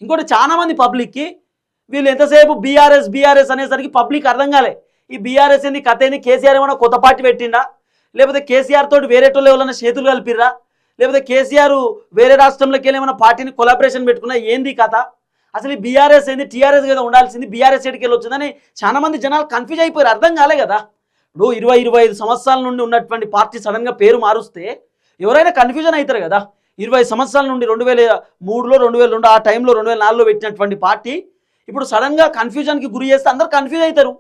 ఇంకోటి చాలా మంది పబ్లిక్కి వీళ్ళు ఎంతసేపు బీఆర్ఎస్ బీఆర్ఎస్ అనేసరికి పబ్లిక్ అర్థం కాలే. ఈ బీఆర్ఎస్ ఏంది కథ ఏంది, కేసీఆర్ ఏమైనా కొత్త పార్టీ పెట్టిండా, లేకపోతే కేసీఆర్ తోటి వేరేటోళ్ళు ఎవరైనా చేతులు కలిపిర్రా, లేకపోతే కేసీఆర్ వేరే రాష్ట్రంలోకి వెళ్ళి ఏమైనా పార్టీని కొలాబరేషన్ పెట్టుకున్నా, ఏంది కథ, అసలు ఈ బీఆర్ఎస్ ఏంది, టీఆర్ఎస్ కదా ఉండాల్సింది, బీఆర్ఎస్ ఎడికి వెళ్ళి వచ్చిందని చాలా మంది జనాలు కన్ఫ్యూజ్ అయిపోయారు, అర్థం కాలే కదా. ఇప్పుడు 20-25 సంవత్సరాల నుండి ఉన్నటువంటి పార్టీ సడన్గా పేరు మారుస్తే ఎవరైనా కన్ఫ్యూజన్ అవుతారు కదా. 20 సంవత్సరాల నుండి 2003లో 2002 ఆ టైంలో 2004లో పెట్టినటువంటి పార్టీ ఇప్పుడు సడన్గా కన్ఫ్యూజన్కి గురి చేస్తే అందరు కన్ఫ్యూజ్ అవుతారు.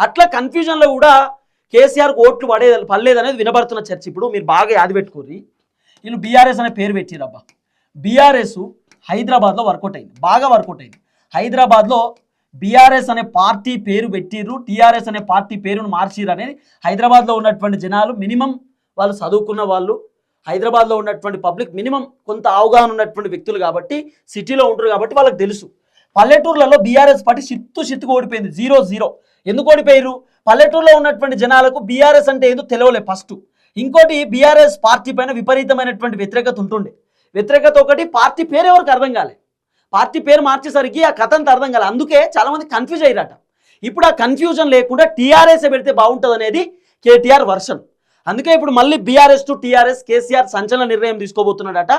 అట్లా కన్ఫ్యూజన్లో కూడా కేసీఆర్కి ఓట్లు పడలేదనేది వినబడుతున్న చర్చ. ఇప్పుడు మీరు బాగా యాది పెట్టుకోర్రి, వీళ్ళు బీఆర్ఎస్ అనే పేరు పెట్టిరబ్బా. బీఆర్ఎస్ హైదరాబాద్లో వర్కౌట్ అయింది, బాగా వర్కౌట్ అయింది. హైదరాబాద్లో బీఆర్ఎస్ అనే పార్టీ పేరు పెట్టిర్రు, టీఆర్ఎస్ అనే పార్టీ పేరును మార్చిర్రు అనేది హైదరాబాద్లో ఉన్నటువంటి జనాలు మినిమం వాళ్ళు చదువుకున్న వాళ్ళు, హైదరాబాద్లో ఉన్నటువంటి పబ్లిక్ మినిమం కొంత అవగాహన ఉన్నటువంటి వ్యక్తులు కాబట్టి, సిటీలో ఉంటారు కాబట్టి వాళ్ళకి తెలుసు. పల్లెటూర్లలో బీఆర్ఎస్ పార్టీ చిత్తుగా ఓడిపోయింది, 0-0. ఎందుకు ఓడిపోయారు? పల్లెటూరులో ఉన్నటువంటి జనాలకు బీఆర్ఎస్ అంటే ఏదో తెలియలే ఫస్ట్. ఇంకోటి బీఆర్ఎస్ పార్టీ పైన విపరీతమైనటువంటి వ్యతిరేకత ఉంటుండే. వ్యతిరేకత ఒకటి, పార్టీ పేరు ఎవరికి అర్థం కాలే. పార్టీ పేరు మార్చేసరికి ఆ కథ అంతా అర్థం కాలే. అందుకే చాలామంది కన్ఫ్యూజ్ అయ్యారట. ఇప్పుడు ఆ కన్ఫ్యూజన్ లేకుండా టీఆర్ఎస్ పెడితే బాగుంటుంది అనేది కేటీఆర్ వర్షన్. అందుకే ఇప్పుడు మళ్ళీ బీఆర్ఎస్ టు టీఆర్ఎస్ కేసీఆర్ సంచలన నిర్ణయం తీసుకోబోతున్నాడట.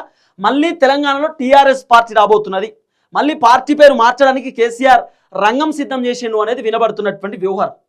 మళ్ళీ తెలంగాణలో టీఆర్ఎస్ పార్టీ రాబోతున్నది. మళ్ళీ పార్టీ పేరు మార్చడానికి కేసీఆర్ రంగం సిద్ధం చేసిండు అనేది వినబడుతున్నటువంటి వ్యవహారం.